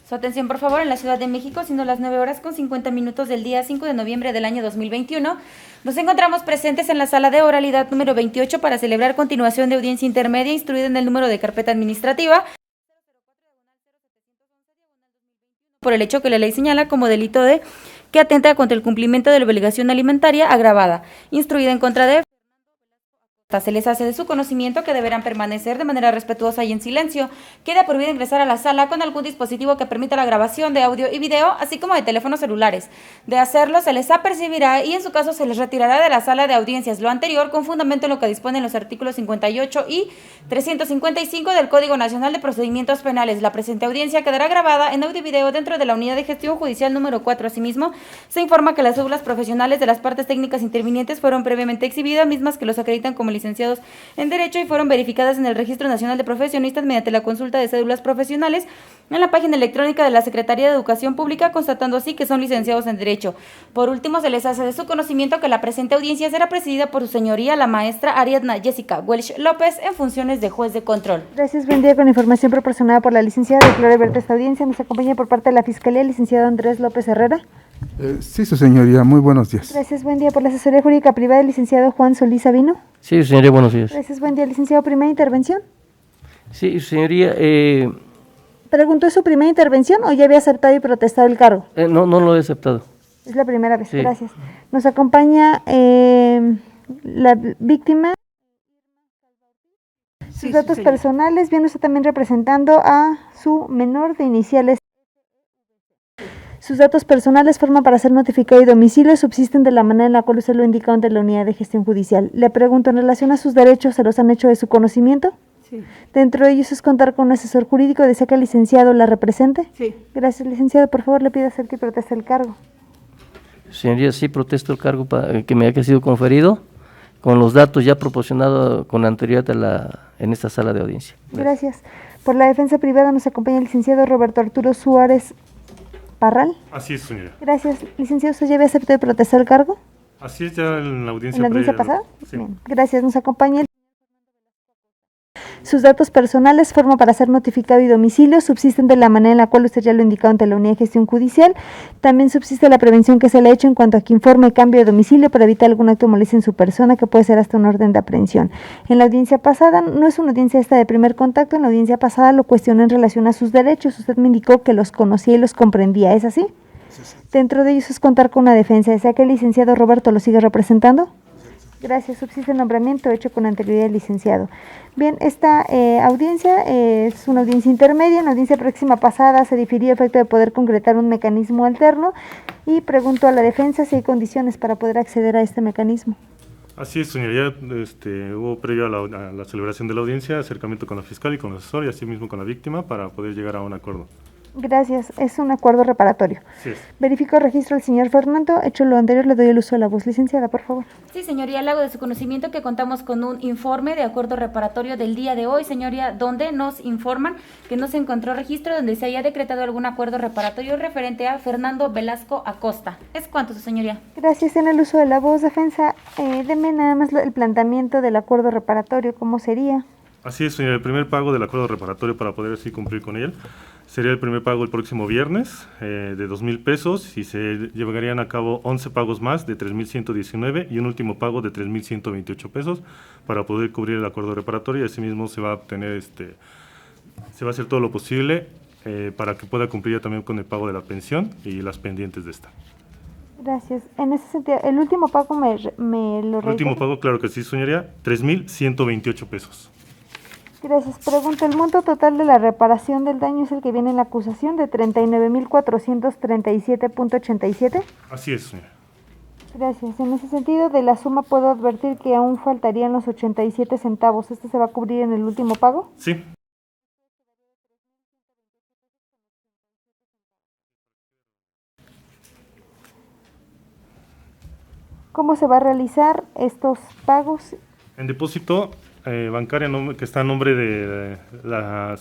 Su atención, por favor, en la Ciudad de México, siendo las 9:50 del día 5 de noviembre del año 2021. Nos encontramos presentes en la sala de oralidad número 28 para celebrar continuación de audiencia intermedia instruida en el número de carpeta administrativa por el hecho que la ley señala como delito de que atenta contra el cumplimiento de la obligación alimentaria agravada, instruida en contra de... Se les hace de su conocimiento que deberán permanecer de manera respetuosa y en silencio. Queda prohibido ingresar a la sala con algún dispositivo que permita la grabación de audio y video, así como de teléfonos celulares. De hacerlo, se les apercibirá y en su caso se les retirará de la sala de audiencias. Lo anterior con fundamento en lo que disponen los artículos 58 y 355 del Código Nacional de Procedimientos Penales. La presente audiencia quedará grabada en audio y video dentro de la Unidad de Gestión Judicial número 4. Asimismo, se informa que las cédulas profesionales de las partes técnicas intervinientes fueron previamente exhibidas, mismas que los acreditan como licenciados en Derecho y fueron verificadas en el Registro Nacional de Profesionistas mediante la consulta de cédulas profesionales en la página electrónica de la Secretaría de Educación Pública, constatando así que son licenciados en Derecho. Por último, se les hace de su conocimiento que la presente audiencia será presidida por su señoría, la maestra Ariadna Jessica Welsh López, en funciones de juez de control. Gracias, buen día. Con información proporcionada por la licenciada, declaro abierta esta audiencia. Nos acompaña por parte de la Fiscalía el licenciado Andrés López Herrera. Sí, su señoría, muy buenos días. Gracias, buen día. Por la asesoría jurídica privada, el licenciado Juan Solís Sabino. Sí, señoría, buenos días. Gracias, buen día. Licenciado, primera intervención. Sí, señoría, ¿Preguntó su primera intervención o ya había aceptado y protestado el cargo? no lo he aceptado. Es la primera vez, Sí. Gracias. Nos acompaña la víctima. Sus datos personales, viene usted también representando a su menor de iniciales. Sus datos personales, forma para ser notificado y domicilio, subsisten de la manera en la cual usted lo indicó ante la Unidad de Gestión Judicial. Le pregunto, en relación a sus derechos, ¿se los han hecho de su conocimiento? Sí. Dentro de ellos es contar con un asesor jurídico. ¿Desea que el licenciado la represente? Sí. Gracias, licenciado. Por favor, le pido acerque y proteste el cargo. Señoría, sí protesto el cargo que me ha sido conferido con los datos ya proporcionados con anterioridad en esta sala de audiencia. Gracias. Por la defensa privada nos acompaña el licenciado Roberto Arturo Suárez Parral. Así es, señora. Gracias. Licenciado, ¿usted ya había aceptado y protestar el cargo? Así es, ya en la audiencia ¿En la audiencia previa, pasada? Sí. Bien, gracias. Nos acompaña sus datos personales, forma para ser notificado y domicilio, subsisten de la manera en la cual usted ya lo indicó ante la Unidad de Gestión Judicial. También subsiste la prevención que se le ha hecho en cuanto a que informe cambio de domicilio para evitar algún acto de molestia en su persona, que puede ser hasta un orden de aprehensión. En la audiencia pasada, no es una audiencia esta de primer contacto, en la audiencia pasada lo cuestioné en relación a sus derechos. Usted me indicó que los conocía y los comprendía, ¿es así? Sí. Dentro de ellos es contar con una defensa. ¿Desea que el licenciado Roberto lo siga representando? Gracias. Subsiste el nombramiento hecho con anterioridad del licenciado. Bien, esta audiencia es una audiencia intermedia. En la audiencia próxima pasada se difirió efecto de poder concretar un mecanismo alterno y pregunto a la defensa si hay condiciones para poder acceder a este mecanismo. Así es, señoría. Hubo previo a la celebración de la audiencia acercamiento con la fiscal y con el asesor y así mismo con la víctima para poder llegar a un acuerdo. Gracias. Es un acuerdo reparatorio. Sí es. Verifico el registro del señor Fernando. Hecho lo anterior, le doy el uso de la voz. Licenciada, por favor. Sí, señoría, le hago de su conocimiento que contamos con un informe de acuerdo reparatorio del día de hoy, señoría, donde nos informan que no se encontró registro donde se haya decretado algún acuerdo reparatorio referente a Fernando Velasco Acosta. ¿Es cuánto, su señoría? Gracias. En el uso de la voz, defensa, deme nada más el planteamiento del acuerdo reparatorio, ¿cómo sería? Así es, señora. El primer pago del acuerdo reparatorio para poder así cumplir con él sería el primer pago el próximo viernes de 2,000 pesos y se llevarían a cabo 11 pagos más de 3,119 y un último pago de 3,128 pesos para poder cubrir el acuerdo reparatorio y asimismo se va a obtener se va a hacer todo lo posible para que pueda cumplir ya también con el pago de la pensión y las pendientes de esta. Gracias. En ese sentido, el último pago me lo El último reitera. pago, claro que sí, señoría, 3,128 pesos. Gracias. Pregunto, ¿el monto total de la reparación del daño es el que viene en la acusación de 39,437.87? Así es, señora. Gracias. En ese sentido, de la suma puedo advertir que aún faltarían los 87 centavos. ¿Este se va a cubrir en el último pago? Sí. ¿Cómo se va a realizar estos pagos? En depósito bancario que está a nombre de la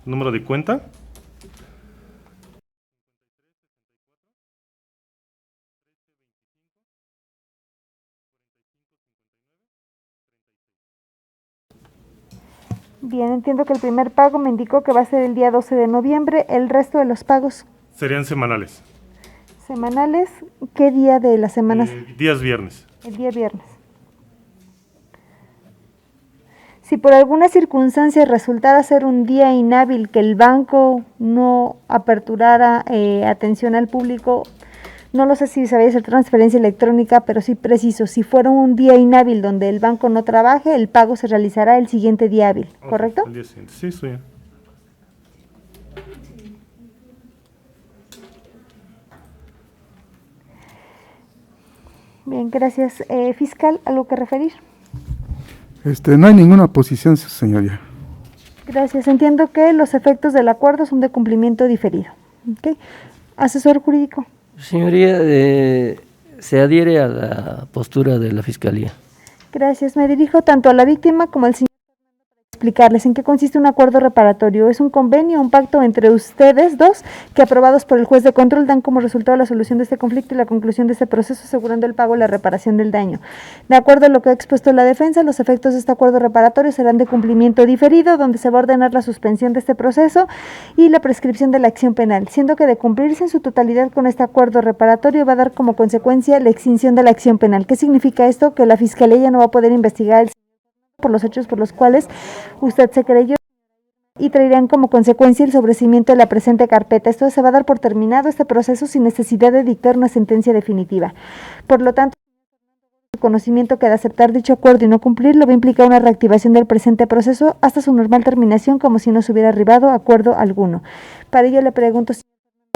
número de cuenta. Bien, entiendo que el primer pago me indicó que va a ser el día 12 de noviembre. ¿El resto de los pagos Serían semanales. semanales? ¿Qué día de las semanas? Días viernes. El día viernes. Si por alguna circunstancia resultara ser un día inhábil que el banco no aperturara atención al público, no lo sé si se vaya a hacer transferencia electrónica, pero sí preciso, si fuera un día inhábil donde el banco no trabaje, el pago se realizará el siguiente día hábil, ¿correcto? El día siguiente. Sí, estoy bien. Bien, gracias. Fiscal, ¿algo que referir? No hay ninguna posición, su señoría. Gracias. Entiendo que los efectos del acuerdo son de cumplimiento diferido. ¿Okay? Asesor jurídico. Señoría, se adhiere a la postura de la Fiscalía. Gracias. Me dirijo tanto a la víctima como al señor para explicarles en qué consiste un acuerdo reparatorio. Es un convenio, un pacto entre ustedes dos que aprobados por el juez de control dan como resultado la solución de este conflicto y la conclusión de este proceso asegurando el pago y la reparación del daño. De acuerdo a lo que ha expuesto la defensa, los efectos de este acuerdo reparatorio serán de cumplimiento diferido, donde se va a ordenar la suspensión de este proceso y la prescripción de la acción penal, siendo que de cumplirse en su totalidad con este acuerdo reparatorio va a dar como consecuencia la extinción de la acción penal. ¿Qué significa esto? Que la Fiscalía ya no va a poder investigar por los hechos por los cuales usted se creyó y traerán como consecuencia el sobreseimiento de la presente carpeta. Esto se va a dar por terminado este proceso sin necesidad de dictar una sentencia definitiva. Por lo tanto, el conocimiento que de aceptar dicho acuerdo y no cumplirlo va a implicar una reactivación del presente proceso hasta su normal terminación como si no se hubiera arribado a acuerdo alguno. Para ello le pregunto si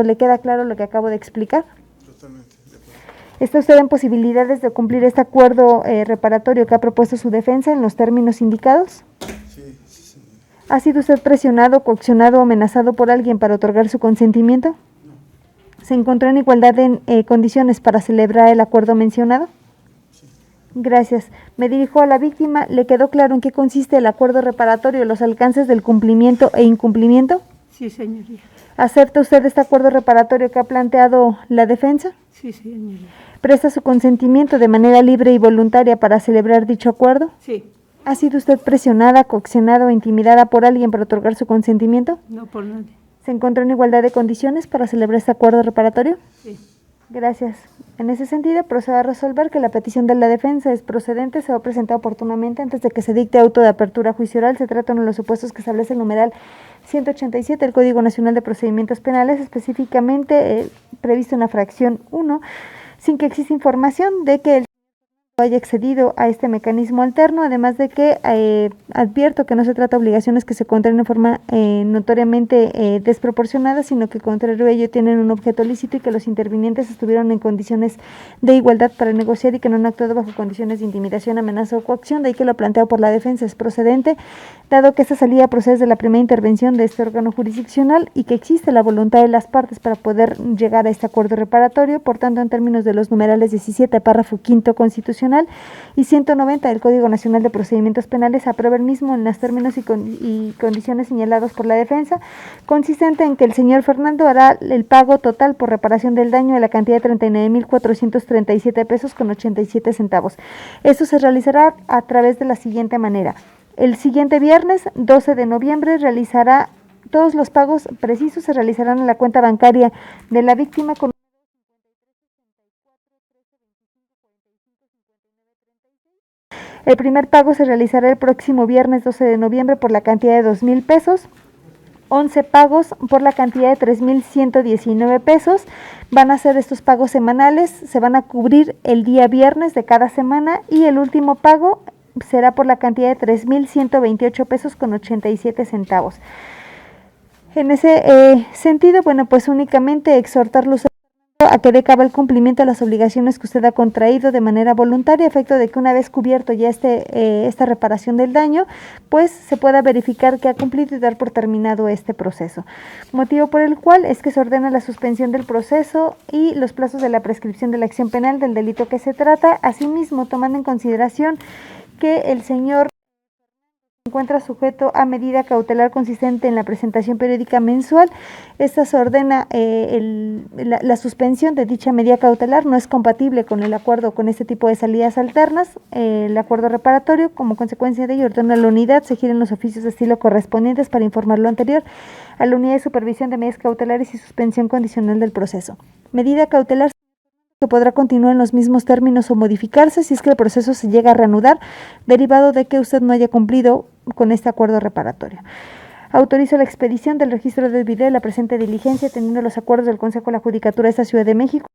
le queda claro lo que acabo de explicar. Totalmente. ¿Está usted en posibilidades de cumplir este acuerdo reparatorio que ha propuesto su defensa en los términos indicados? Sí, señor. ¿Ha sido usted presionado, coaccionado o amenazado por alguien para otorgar su consentimiento? No. ¿Se encontró en igualdad de condiciones para celebrar el acuerdo mencionado? Sí. Gracias. Me dirijo a la víctima. ¿Le quedó claro en qué consiste el acuerdo reparatorio, los alcances del cumplimiento e incumplimiento? Sí, señoría. ¿Acepta usted este acuerdo reparatorio que ha planteado la defensa? Sí, señoría. ¿Presta su consentimiento de manera libre y voluntaria para celebrar dicho acuerdo? Sí. ¿Ha sido usted presionada, coaccionada o intimidada por alguien para otorgar su consentimiento? No por nadie. ¿Se encontró en igualdad de condiciones para celebrar este acuerdo reparatorio? Sí. Gracias. En ese sentido, procedo a resolver que la petición de la defensa es procedente, se va a presentar oportunamente antes de que se dicte auto de apertura a juicio oral. Se trata de uno de los supuestos que establece el numeral 187 del Código Nacional de Procedimientos Penales, específicamente previsto en la fracción 1, sin que exista información de que el haya accedido a este mecanismo alterno, además de que advierto que no se trata de obligaciones que se contraen de forma notoriamente desproporcionada, sino que contrario a ello tienen un objeto lícito y que los intervinientes estuvieron en condiciones de igualdad para negociar y que no han actuado bajo condiciones de intimidación, amenaza o coacción, de ahí que lo planteado por la defensa es procedente, dado que esta salida procede de la primera intervención de este órgano jurisdiccional y que existe la voluntad de las partes para poder llegar a este acuerdo reparatorio. Por tanto, en términos de los numerales 17, párrafo 5 constitucional y 190 del Código Nacional de Procedimientos Penales, aprueba el mismo en los términos y condiciones señalados por la defensa, consistente en que el señor Fernando hará el pago total por reparación del daño de la cantidad de 39,437 pesos con 87 centavos. Esto se realizará a través de la siguiente manera. El siguiente viernes, 12 de noviembre, realizará todos los pagos precisos, se realizarán en la cuenta bancaria de la víctima con el primer pago se realizará el próximo viernes 12 de noviembre por la cantidad de 2,000 pesos. 11 pagos por la cantidad de 3,119 pesos. Van a ser estos pagos semanales, se van a cubrir el día viernes de cada semana y el último pago será por la cantidad de 3,128 pesos con 87 centavos. En ese sentido, bueno, pues únicamente exhortarlos a que dé cabo el cumplimiento de las obligaciones que usted ha contraído de manera voluntaria, a efecto de que una vez cubierto ya esta reparación del daño, pues se pueda verificar que ha cumplido y dar por terminado este proceso. Motivo por el cual es que se ordena la suspensión del proceso y los plazos de la prescripción de la acción penal del delito que se trata, asimismo tomando en consideración que el señor encuentra sujeto a medida cautelar consistente en la presentación periódica mensual. Esta se ordena la suspensión de dicha medida cautelar, no es compatible con el acuerdo con este tipo de salidas alternas. El acuerdo reparatorio, como consecuencia de ello, ordena a la unidad seguir en los oficios de estilo correspondientes para informar lo anterior a la unidad de supervisión de medidas cautelares y suspensión condicional del proceso. Medida cautelar que podrá continuar en los mismos términos o modificarse si es que el proceso se llega a reanudar, derivado de que usted no haya cumplido con este acuerdo reparatorio. Autorizo la expedición del registro del video de la presente diligencia, teniendo los acuerdos del Consejo de la Judicatura de esta Ciudad de México.